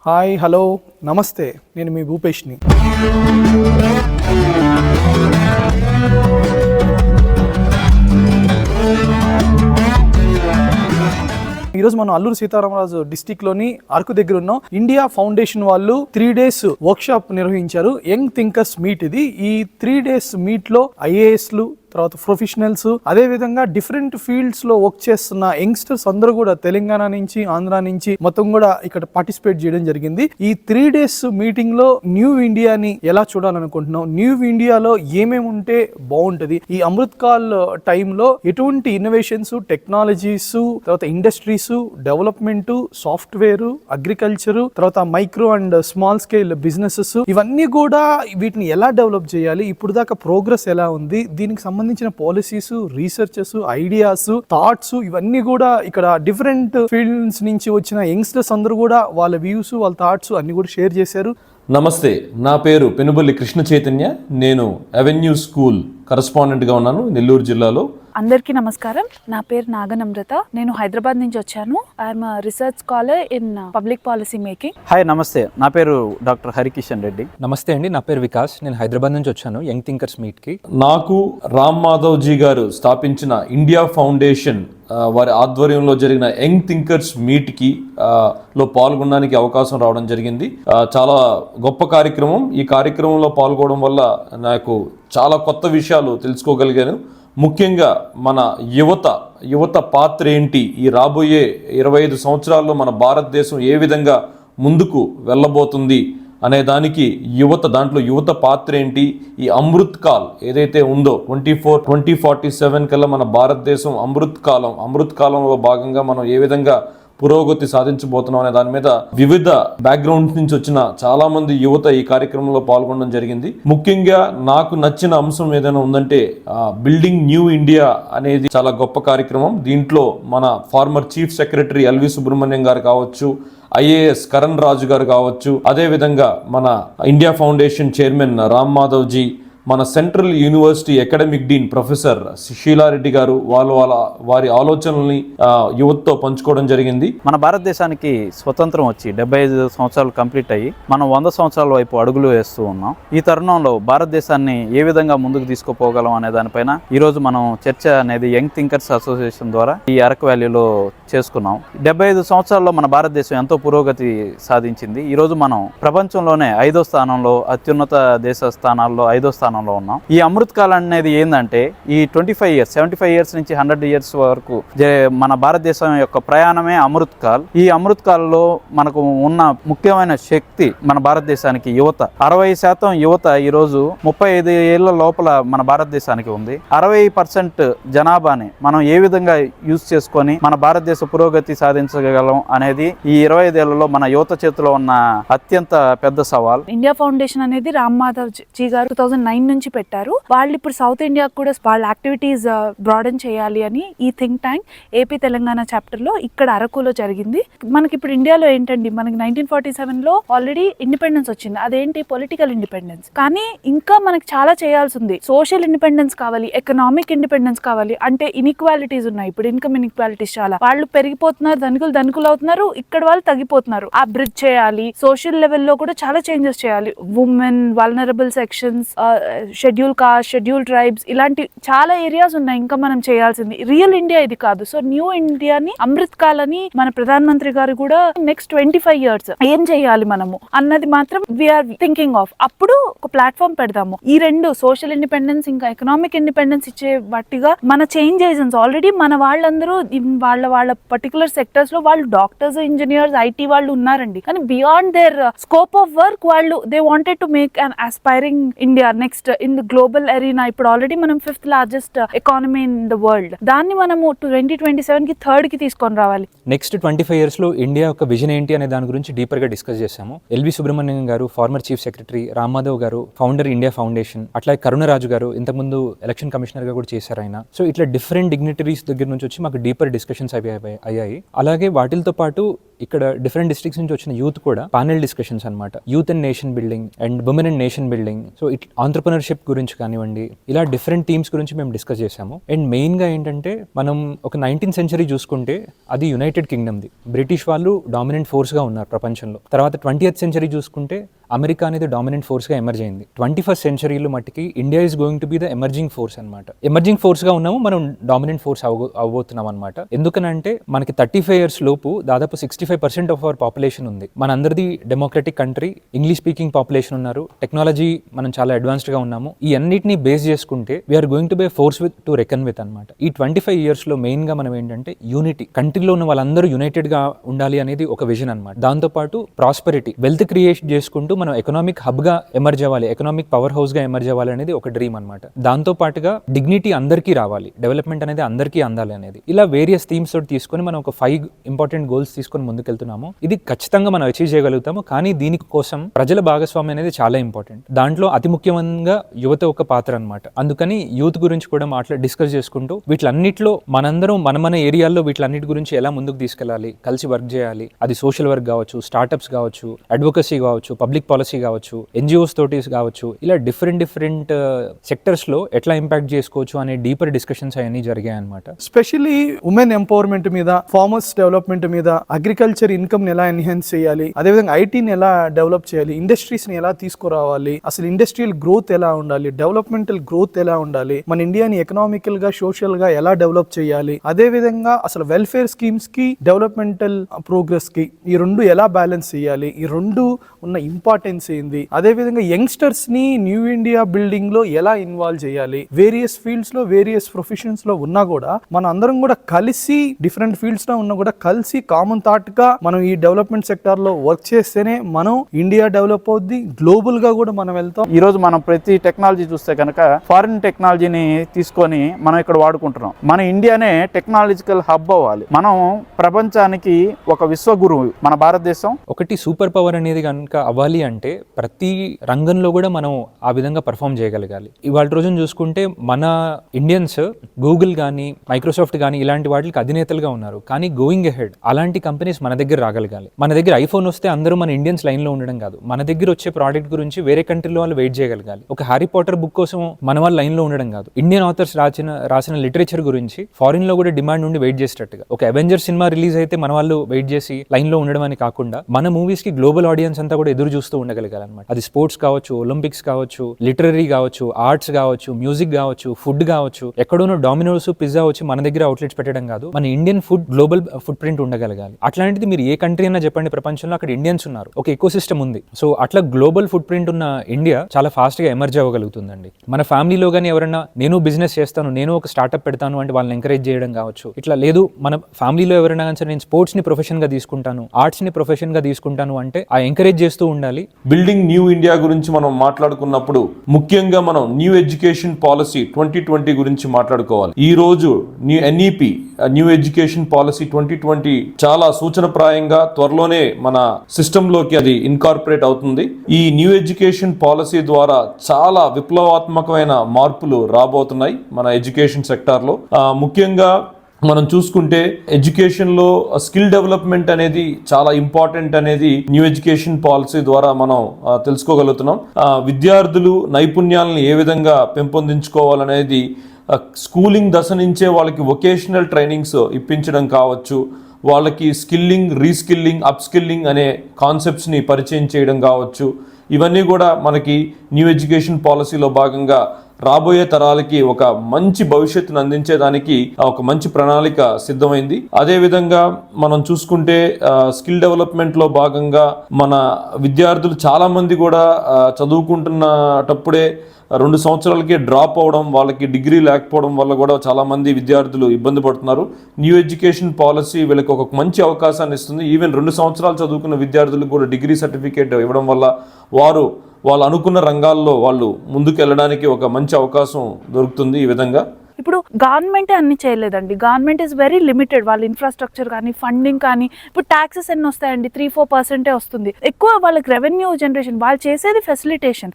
Hi, hello, నమస్తే. నేను మీ భూపేష్ని. ఈరోజు మనం అల్లూరు సీతారామరాజు డిస్టిక్లోని అరకు దగ్గర ఉన్నాం. ఇండియా ఫౌండేషన్ వాళ్ళు 3 days వర్క్షాప్ నిర్వహించారు. యంగ్ థింకర్స్ మీట్ ఇది. ఈ 3 days మీట్లో ఐఏఎస్లు, తర్వాత ప్రొఫెషనల్స్, అదే విధంగా డిఫరెంట్ ఫీల్డ్స్ లో వర్క్ చేస్తున్న యంగ్స్టర్స్ అందరూ కూడా తెలంగాణ నుంచి, ఆంధ్ర నుంచి మొత్తం కూడా ఇక్కడ పార్టిసిపేట్ చేయడం జరిగింది. ఈ 3 days మీటింగ్ లో న్యూ ఇండియాని ఎలా చూడాలనుకుంటున్నాం, న్యూ ఇండియాలో ఏమేమి ఉంటే బాగుంటది, ఈ అమృత్ కాల్ టైంలో ఎటువంటి ఇన్నోవేషన్స్, టెక్నాలజీస్, తర్వాత ఇండస్ట్రీస్, డెవలప్మెంట్, సాఫ్ట్వేర్, అగ్రికల్చర్, తర్వాత micro and small scale businesses, ఇవన్నీ కూడా వీటిని ఎలా డెవలప్ చేయాలి, ఇప్పుడు దాకా ప్రోగ్రెస్ ఎలా ఉంది, దీనికి సంబంధించిన పాలసీస్, రీసెర్చెస్, ఐడియాస్, థాట్స్, ఇవన్నీ కూడా ఇక్కడ డిఫరెంట్ ఫీల్డ్స్ నుంచి వచ్చిన యంగ్స్టర్స్ అందరూ కూడా వాళ్ళ వ్యూస్, వాళ్ళ థాట్స్ అన్ని కూడా షేర్ చేశారు. నమస్తే, నా పేరు పెనుబల్లి కృష్ణ చైతన్య. నేను అవెన్యూ స్కూల్ కరస్పాండెంట్గా ఉన్నాను నెల్లూరు జిల్లాలో. అందరికీ నమస్కారం. నా పేరు నాగనమ్రత. నేను హైదరాబాద్ నుంచి వచ్చాను. I'm research scholar in public policy making. Hi, నమస్తే. నా పేరు డాక్టర్ హరికిషన్ రెడ్డి. నమస్తే అండి, నా పేరు వికాస్. నేను హైదరాబాద్ నుంచి వచ్చాను యంగ్ థింకర్స్ మీట్కి. నాకు రామ్ మాధవ్ జీ గారు స్థాపించిన ఇండియా ఫౌండేషన్ వారి ఆధ్వర్యంలో జరిగిన యంగ్ థింకర్స్ మీట్కి లో పాల్గొనడానికి అవకాశం రావడం జరిగింది. చాలా గొప్ప కార్యక్రమం. ఈ కార్యక్రమంలో పాల్గొనడం వల్ల నాకు చాలా కొత్త విషయాలు తెలుసుకోగలిగాను. ముఖ్యంగా మన యువత పాత్ర ఏంటి, ఈ రాబోయే 25 సంవత్సరాల్లో మన భారతదేశం ఏ విధంగా ముందుకు వెళ్ళబోతుంది అనే దానికి దాంట్లో యువత పాత్ర ఏంటి, ఈ అమృత్ కాల్ ఏదైతే ఉందో 2047 కల్లా మన భారతదేశం అమృత్ కాలంలో భాగంగా మనం ఏ విధంగా పురోగతి సాధించబోతున్నాం అనే దాని మీద వివిధ బ్యాక్గ్రౌండ్స్ నుంచి వచ్చిన చాలా మంది యువత ఈ కార్యక్రమంలో పాల్గొనడం జరిగింది. ముఖ్యంగా నాకు నచ్చిన అంశం ఏదైనా ఉందంటే బిల్డింగ్ న్యూ ఇండియా అనేది చాలా గొప్ప కార్యక్రమం. దీంట్లో మన former chief secretary LV Subrahmanyam గారు కావచ్చు, ఐఏఎస్ కరణ్ రాజు గారు కావచ్చు, అదేవిధంగా మన India foundation chairman Ram Madhav ji, మన central university academic dean professor Sheela Reddy గారు వారి ఆలోచనల్ని యువతతో పంచుకోవడం జరిగింది. మన భారతదేశానికి స్వతంత్రం వచ్చి 75 సంవత్సరాలు కంప్లీట్ అయ్యి మనం 100 సంవత్సరాల వైపు అడుగులు వేస్తూ ఉన్నాం. ఈ తరుణంలో భారతదేశాన్ని ఏ విధంగా ముందుకు తీసుకుపోగలం అనే దానిపైన ఈరోజు మనం చర్చ అనేది యంగ్ థింకర్స్ అసోసియేషన్ ద్వారా ఈ అరకు వ్యాలీలో చేసుకున్నాం. 75 సంవత్సరాల్లో మన భారతదేశం ఎంతో పురోగతి సాధించింది. ఈరోజు మనం ప్రపంచంలోనే 5వ స్థానంలో, అత్యున్నత దేశ స్థానాల్లో 5వ స్థానంలో ఉన్నాం. ఈ అమృత్ కాల్ అనేది ఏంటంటే ఈ 75 ఇయర్స్ నుంచి 100 ఇయర్స్ వరకు మన భారతదేశం యొక్క ప్రయాణమే అమృత్ కాల్. ఈ అమృత్ కాల్లో మనకు ఉన్న ముఖ్యమైన శక్తి మన భారతదేశానికి యువత. 60% యువత ఈరోజు 35 ఏళ్ల లోపల మన భారతదేశానికి ఉంది. 60% జనాభాని మనం ఏ విధంగా యూజ్ చేసుకొని మన భారతదేశ పురోగతి సాధించగలం అనేది ఈ 25 ఏళ్లలో మన యువత చేతిలో ఉన్న అత్యంత పెద్ద సవాల్. ఇండియా ఫౌండేషన్ అనేది రామ్ మాధవ్ జీ గారు 2009 నుంచి పెట్టారు. వాళ్ళు ఇప్పుడు సౌత్ ఇండియా కూడా వాళ్ళ యాక్టివిటీస్ బ్రాడన్ చేయాలి అని ఈ think tank AP Telangana chapter లో ఇక్కడ అరకులో జరిగింది. మనకి ఇప్పుడు ఇండియాలో ఏంటండి, మనకి 1947 లో ఆల్రెడీ ఇండిపెండెన్స్ వచ్చింది. అదేంటి, పొలిటికల్ ఇండిపెండెన్స్. కానీ ఇంకా మనకి చాలా చేయాల్సి ఉంది. సోషల్ ఇండిపెండెన్స్ కావాలి, ఎకనామిక్ ఇండిపెండెన్స్ కావాలి. అంటే ఇన్ఈక్వాలిటీస్ ఉన్నాయి. ఇప్పుడు ఇన్కమ్ ఇన్ఈక్వాలిటీస్ చాలా, వాళ్ళు పెరిగిపోతున్నారు, ధనికులు అవుతున్నారు, ఇక్కడ వాళ్ళు తగ్గిపోతున్నారు. ఆ బ్రిడ్జ్ చేయాలి. సోషల్ లెవెల్లో కూడా చాలా చేంజెస్ చేయాలి. Women, vulnerable sections, schedule caste, schedule tribes, ఇలాంటి చాలా ఏరియాస్ ఉన్నాయి ఇంకా మనం చేయాల్సింది. రియల్ ఇండియా ఇది కాదు. సో న్యూ ఇండియాని అమృత్ కాల్ అని మన ప్రధాన మంత్రి గారు కూడా నెక్స్ట్ 25 years ఏం చేయాలి మనము అన్నది మాత్రం వీఆర్ థింకింగ్ ఆఫ్. అప్పుడు ఒక ప్లాట్ఫామ్ పెడదాము. ఈ రెండు సోషల్ ఇండిపెండెన్స్ ఇంకా ఎకనామిక్ ఇండిపెండెన్స్ ఇచ్చే బట్టిగా మన చేంజ్ ఏజెంట్స్ ఆల్రెడీ మన వాళ్ళందరూ వాళ్ళ పర్టికులర్ సెక్టర్స్ లో వాళ్ళు డాక్టర్స్, ఇంజనీర్స్, ఐటీ వాళ్ళు ఉన్నారండి. కానీ beyond their scope of work వాళ్ళు they wanted to make an aspiring India next in the global arena. ఇప్పుడు ఆల్రెడీ మనం 5th largest economy in the world. దాన్ని మనము 2027 కి 3rd కి తీసుకొని రావాలి. నెక్స్ట్ 25 years లో ఇండియా యొక్క విజన్ ఏంటి అనే దాని గురించి డీపర్ గా డిస్కస్ చేశాము. ఎల్వి సుబ్రహ్మణ్యం గారు, farmer chief secretary, Ram Madhav గారు, ఫౌండర్ ఇండియా ఫౌండేషన్, అట్లాగే కరుణరాజు గారు ఇంతకుముందు ఎలక్షన్ కమిషనర్ గా కూడా చేశారు ఆయన. సో ఇట్లా డిఫరెంట్ డిగ్నిటరీస్ దగ్గర నుంచి వచ్చి మాకు డీపర్ డిస్కషన్స్ అయ్యాయి. అలాగే వాటితో పాటు ఇక్కడ డిఫరెంట్ డిస్ట్రిక్ట్స్ నుంచి వచ్చిన యూత్ కూడా పానెల్ డిస్కషన్స్ అన్నమాట, youth and nation building and women and nation building, so entrepreneurship గురించి కానివ్వండి, ఇలా డిఫరెంట్ థీమ్స్ గురించి మేము డిస్కస్ చేశాము. అండ్ మెయిన్గా ఏంటంటే మనం ఒక 19th century చూసుకుంటే అది యునైటెడ్ కింగ్డమ్ది, బ్రిటిష్ వాళ్ళు డామినెంట్ ఫోర్స్గా ఉన్నారు ప్రపంచంలో. తర్వాత 20th century చూసుకుంటే అమెరికా అనేది డామినెంట్ ఫోర్స్గా ఎమర్జ్ అయింది. 21st centuryలో మట్టికి India is going to be the emerging force అనమాట. ఎమర్జింగ్ ఫోర్స్గా ఉన్నాము, మనం డామినెంట్ ఫోర్స్ అవ్వబోతున్నాం అనమాట. ఎందుకనంటే మనకి 35 years లోపు దాదాపు 65% ఆఫ్ అవర్ పాపులేషన్ ఉంది. మనందరిది democratic country, English speaking population ఉన్నారు, టెక్నాలజీ మనం చాలా అడ్వాన్స్డ్గా ఉన్నాము. ఈ అన్నిటిని బేస్ చేసుకుంటే we are going to be force to reckon with అనమాట. ఈ 25 yearsలో మెయిన్గా మనం ఏంటంటే యూనిటీ, కంట్రీలో ఉన్న వాళ్ళందరూ యునైటెడ్గా ఉండాలి అనేది ఒక విజన్ అనమాట. దాంతోపాటు ప్రాస్పెరిటీ, వెల్త్ క్రియేట్ చేసుకుంటూ మనం ఎకనామిక్ హబ్గా ఎమర్జ్ అవ్వాలి, ఎకనామిక్ పవర్ హౌస్గా ఎమర్జ్ అవ్వాలి అనేది ఒక డ్రీమ్ అనమాట. దాంతో పాటుగా డిగ్నిటీ అందరికీ రావాలి, డెవలప్మెంట్ అనేది అందరికీ అందాలి అనేది. ఇలా వేరియస్ థీమ్స్ తోటి తీసుకొని మనం ఒక 5 important goals తీసుకొని ముందుకెళ్తున్నాము. ఇది ఖచ్చితంగా మనం అచీవ్ చేయగలుగుతాము, కానీ దీనికోసం ప్రజల భాగస్వామ్యం అనేది చాలా ఇంపార్టెంట్. దాంట్లో అతి ముఖ్యంగా యువత ఒక పాత్ర అనమాట. అందుకని యూత్ గురించి కూడా డిస్కస్ చేసుకుంటూ వీటిలన్నిటిలో మనందరం మన ఏరియాల్లో వీటిలన్నిటి గురించి ఎలా ముందుకు తీసుకెళ్ళాలి, కలిసి వర్క్ చేయాలి. అది సోషల్ వర్క్ కావచ్చు, స్టార్టప్స్ కావచ్చు, అడ్వొకసీ కావచ్చు, పబ్లిక్ పాలసీ కావచ్చు, NGOs తోటి కావచ్చు, ఇలా డిఫరెంట్ సెక్టర్స్లో ఎట్లా ఇంపాక్ట్ చేసుకోవచ్చు అనే డీపర్ డిస్కషన్స్ అవన్నీ జరిగాయి అనమాట. స్పెషల్లీ ఉమెన్ ఎంపవర్మెంట్ మీద, ఫార్మర్స్ డెవలప్మెంట్ మీద, అగ్రికల్చర్ ఇన్కమ్ ని ఎలా ఎన్హాన్స్ చేయాలి, అదేవిధంగా ఐటీని ఎలా డెవలప్ చేయాలి, ఇండస్ట్రీస్ ని ఎలా తీసుకురావాలి, అసలు ఇండస్ట్రియల్ గ్రోత్ ఎలా ఉండాలి, డెవలప్మెంటల్ గ్రోత్ ఎలా ఉండాలి, మన ఇండియాని ఎకనామికల్ గా సోషల్ గా ఎలా డెవలప్ చేయాలి, అదే విధంగా అసలు వెల్ఫేర్ స్కీమ్స్ కి డెవలప్మెంటల్ ప్రోగ్రెస్ కి ఈ రెండు ఎలా బ్యాలెన్స్ చేయాలి, ఈ రెండు ఉన్న ఇంపార్టెన్స్ ఏంది, అదే విధంగా యంగ్స్టర్స్ ని న్యూ ఇండియా బిల్డింగ్ లో ఎలా ఇన్వాల్వ్ చేయాలి. వేరియస్ ఫీల్డ్స్ లో, వేరియస్ ప్రొఫెషన్స్ లో ఉన్నా కూడా మన అందరం కూడా కలిసి, డిఫరెంట్ ఫీల్డ్స్ లో ఉన్నా కూడా కలిసి కామన్ థాట్ గా మనం ఈ డెవలప్మెంట్ సెక్టార్ లో వర్క్ చేస్తేనే మనం ఇండియా డెవలప్ అవుద్ది, గ్లోబల్ గా కూడా మనం వెళ్తాం. ఈ రోజు మనం ప్రతి టెక్నాలజీ చూస్తే కనుక ఫారిన్ టెక్నాలజీని తీసుకొని మనం ఇక్కడ వాడుకుంటున్నాం. మన ఇండియానే టెక్నాలజికల్ హబ్ అవ్వాలి. మనం ప్రపంచానికి ఒక విశ్వగురువు మన భారతదేశం. ఒకటి సూపర్ పవర్ అనేది కనుక అవ్వాలి అంటే ప్రతి రంగంలో కూడా మనం ఆ విధంగా పర్ఫామ్ చేయగలగాలి. ఇవాళ రోజున చూసుకుంటే మన ఇండియన్స్ గూగుల్ కానీ, మైక్రోసాఫ్ట్ కానీ ఇలాంటి వాటికి అధినేతలుగా ఉన్నారు. కానీ గోయింగ్ అహెడ్ అలాంటి కంపెనీస్ మన దగ్గర రాగలగాలి. మన దగ్గర ఐఫోన్ వస్తే అందరూ మన ఇండియన్స్ లైన్లో ఉండడం కాదు, మన దగ్గర వచ్చే ప్రోడక్ట్ గురించి వేరే కంట్రీలో వాళ్ళు వెయిట్ చేయగలగాలి. ఒక హ్యారీ పాటర్ బుక్ కోసం మన వాళ్ళు లైన్లో ఉండడం కాదు, ఇండియన్ ఆథర్స్ రాసిన లిటరేచర్ గురించి ఫారిన్ లో కూడా డిమాండ్ ఉండి వెయిట్ చేసేటట్టుగా. ఒక అవెంజర్ సినిమా రిలీజ్ అయితే మన వాళ్ళు వెయిట్ చేసి లైన్లో ఉండడం అని కాకుండా మన మూవీస్ కి గ్లోబల్ ఆడియన్స్ అంతా కూడా ఎదురు చూస్తూ ఉండగలగాలన్నమాట. అది స్పోర్ట్స్ కావచ్చు, ఒలింపిక్స్ కావచ్చు, లిటరరీ కావచ్చు, ఆర్ట్స్ కావచ్చు, మ్యూజిక్ కావచ్చు, ఫుడ్ కావచ్చు. ఎక్కడోనో డామినోస్, పిజ్జా వచ్చి మన దగ్గర అవుట్లెట్స్ పెట్టడం కాదు, మన Indian food global footprint ఉండగలగాలి. అట్లాంటిది మీరు ఏ కంట్రీ అయినా చెప్పండి ప్రపంచంలో, అక్కడ ఇండియన్స్ ఉన్నారు, ఒక ఎకో సిస్టమ్ ఉంది. సో అట్లా గ్లోబల్ ఫుట్ ప్రింట్ ఉన్న ఇండియా చాలా ఫాస్ట్ గా ఎమర్జ్ అవ్వగలుగుతుందండి. మన ఫ్యామిలీలో కానీ ఎవరైనా నేను బిజినెస్ చేస్తాను, నేను ఒక స్టార్ట్అప్ పెడతాను అంటే వాళ్ళని ఎంకరేజ్ చేయడం కావచ్చు. ఇట్లా లేదు మన ఫ్యామిలీలో ఎవరైనా కానీ నేను స్పోర్ట్స్ ని ప్రొఫెషన్ గా తీసుకుంటాను, ఆర్ట్స్ ని ప్రొఫెషన్ గా తీసుకుంటాను అంటే ఆ ఎంకరేజ్ చేస్తూ ఉండాలి. బిల్డింగ్ న్యూ ఇండియా గురించి మనం మాట్లాడుకున్నప్పుడు ముఖ్యంగా మనం న్యూ ఎడ్యుకేషన్ పాలసీ 2020 గురించి మాట్లాడుకోవాలి. ఈ రోజు NEP న్యూ ఎడ్యుకేషన్ పాలసీ 2020 చాలా సూచనప్రాయంగా త్వరలోనే మన సిస్టమ్ లోకి అది ఇన్కార్పొరేట్ అవుతుంది. ఈ న్యూ ఎడ్యుకేషన్ పాలసీ ద్వారా చాలా విప్లవాత్మకమైన మార్పులు రాబోతున్నాయి మన ఎడ్యుకేషన్ సెక్టార్ లో. ముఖ్యంగా మనం చూసుకుంటే ఎడ్యుకేషన్లో స్కిల్ డెవలప్మెంట్ అనేది చాలా ఇంపార్టెంట్ అనేది న్యూ ఎడ్యుకేషన్ పాలసీ ద్వారా మనం తెలుసుకోగలుగుతున్నాం. విద్యార్థులు నైపుణ్యాలను ఏ విధంగా పెంపొందించుకోవాలనేది స్కూలింగ్ దశ నుంచే వాళ్ళకి వొకేషనల్ ట్రైనింగ్స్ ఇప్పించడం కావచ్చు, వాళ్ళకి స్కిల్లింగ్, రీస్కిల్లింగ్, అప్స్కిల్లింగ్ అనే కాన్సెప్ట్స్ని పరిచయం చేయడం కావచ్చు. ఇవన్నీ కూడా మనకి న్యూ ఎడ్యుకేషన్ పాలసీలో భాగంగా రాబోయే తరాలకి ఒక మంచి భవిష్యత్తును అందించేదానికి ఒక మంచి ప్రణాళిక సిద్ధమైంది. అదే విధంగా మనం చూసుకుంటే స్కిల్ డెవలప్మెంట్ లో భాగంగా మన విద్యార్థులు చాలా మంది కూడా చదువుకుంటున్నటప్పుడే 2 సంవత్సరాలకే డ్రాప్ అవడం, వాళ్ళకి డిగ్రీ లేకపోవడం వల్ల కూడా చాలా మంది విద్యార్థులు ఇబ్బంది పడుతున్నారు. న్యూ ఎడ్యుకేషన్ పాలసీ వీళ్ళకి ఒక మంచి అవకాశాన్ని ఇస్తుంది. ఈవెన్ 2 సంవత్సరాలు చదువుకున్న విద్యార్థులకు కూడా డిగ్రీ సర్టిఫికేట్ ఇవ్వడం వల్ల వాళ్ళు అనుకున్న రంగాల్లో వాళ్ళు ముందుకు వెళ్ళడానికి ఒక మంచి అవకాశం దొరుకుతుంది. ఈ విధంగా ఇప్పుడు గవర్నమెంటే అన్ని చేయలేదండి. Government is very limited. వాళ్ళ ఇన్ఫ్రాస్ట్రక్చర్ కానీ, ఫండింగ్ కానీ, ఇప్పుడు ట్యాక్సెస్ ఎన్ని వస్తాయండి, 3-4% వస్తుంది. ఎక్కువ వాళ్ళకి రెవెన్యూ జనరేషన్, వాళ్ళు చేసేది ఫెసిలిటేషన్.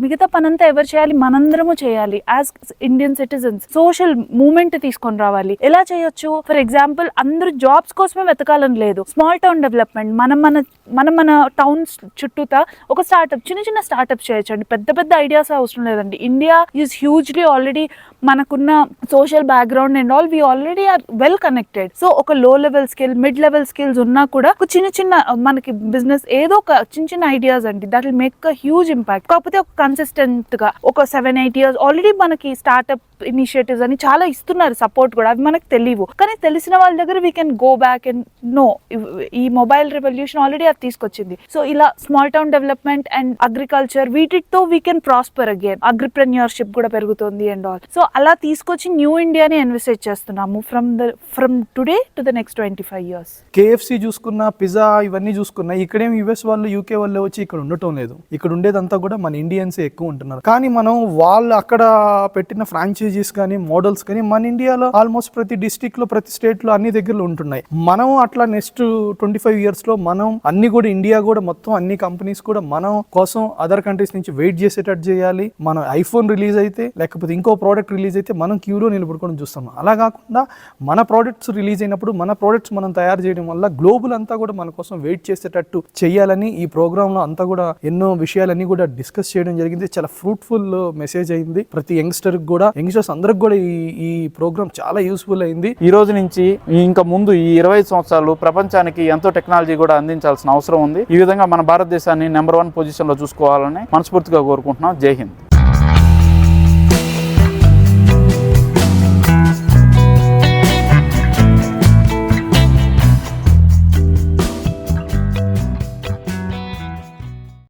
మిగతా పనంతా ఎవరు చేయాలి? మనందరము చేయాలి as Indian citizens. Social movement తీసుకొని రావాలి. ఎలా చేయొచ్చు? ఫర్ ఎగ్జాంపుల్, అందరూ జాబ్స్ కోసమే వెతకాలని లేదు. స్మాల్ టౌన్ డెవలప్మెంట్, మన టౌన్స్ చుట్టూతా ఒక స్టార్ట్అప్, చిన్న స్టార్ట్అప్ చేయొచ్చండి. పెద్ద ఐడియాస్ అవసరం లేదండి. ఇండియా ఈజ్ హ్యూజ్లీ ఆల్రెడీ, మనకున్న social background and all, we already are well connected. So ఒక low level skill, mid level skills ఉన్నా కూడా ఒక చిన్న మనకి బిజినెస్, ఏదో ఒక చిన్న ఐడియాస్ అండి, that will make a huge impact. కాకపోతే ఒక కన్సిస్టెంట్ గా ఒక 7-8 years ఆల్రెడీ మనకి స్టార్ట్అప్ ఇనిషియేటివ్స్ అని చాలా ఇస్తున్నారు సపోర్ట్ కూడా. అవి మనకు తెలియవు, కానీ తెలిసిన వాళ్ళ దగ్గర we can go back and know. ఈ మొబైల్ రెవల్యూషన్ ఆల్రెడీ అది తీసుకొచ్చింది. సో ఇలా small town development and agriculture, వీటితో we can prosper again. Agripreneurship కూడా పెరుగుతుంది అండ్ ఆల్. సో అలా తీసుకొచ్చి న్యూ ఇండియాని ఎన్విసేజ్ చేస్తున్నాము from today to the next 25 years. KFC చూసుకున్నా, పిజ్జా, ఇవన్నీ చూసుకున్నా, ఇక్కడేం US వాళ్ళు, UK వాళ్ళు వచ్చి ఇక్కడ ఉండటం లేదు. ఇక్కడ ఉండేదంతా కూడా మన ఇండియన్సే ఎక్కువ ఉంటున్నారు. కానీ మనం వాళ్ళు అక్కడ పెట్టిన ఫ్రాంచైజీస్ కానీ, మోడల్స్ కానీ మన ఇండియాలో ఆల్మోస్ట్ ప్రతి డిస్ట్రిక్ట్ లో, ప్రతి స్టేట్ లో అన్ని దగ్గరలో ఉంటున్నాయి. మనం అట్లా నెక్స్ట్ 25 years లో మనం అన్ని కూడా, ఇండియా కూడా మొత్తం అన్ని కంపెనీస్ కూడా మనం కోసం అదర్ కంట్రీస్ నుంచి వెయిట్ చేసేటట్టు చేయాలి. మన ఐఫోన్ రిలీజ్ అయితే, లేకపోతే ఇంకో ప్రోడక్ట్ రిలీజ్ అయితే మనం క్యూలో నిలబడుకొని చూస్తాం. అలా కాకుండా మన ప్రోడక్ట్స్ రిలీజ్ అయినప్పుడు మన ప్రోడక్ట్స్ మనం తయారు చేయడం వల్ల గ్లోబల్ అంతా కూడా మన కోసం వెయిట్ చేసేటట్టు చేయాలని ఈ ప్రోగ్రామ్ లో అంతా కూడా ఎన్నో విషయాలన్నీ కూడా డిస్కస్ చేయడం జరిగింది. చాలా ఫ్రూట్ఫుల్ మెసేజ్ అయింది ప్రతి యంగ్స్టర్ కూడా, యంగ్స్టర్స్ అందరికి కూడా ఈ ప్రోగ్రామ్ చాలా యూస్ఫుల్ అయింది. ఈ రోజు నుంచి ఇంకా ముందు ఈ 25 సంవత్సరాలు ప్రపంచానికి ఎంతో టెక్నాలజీ కూడా అందించాల్సిన అవసరం ఉంది. ఈ విధంగా మన భారతదేశాన్ని నెంబర్ 1 పొజిషన్ లో చూసుకోవాలని మనస్ఫూర్తిగా కోరుకుంటున్నాం. జై హింద్.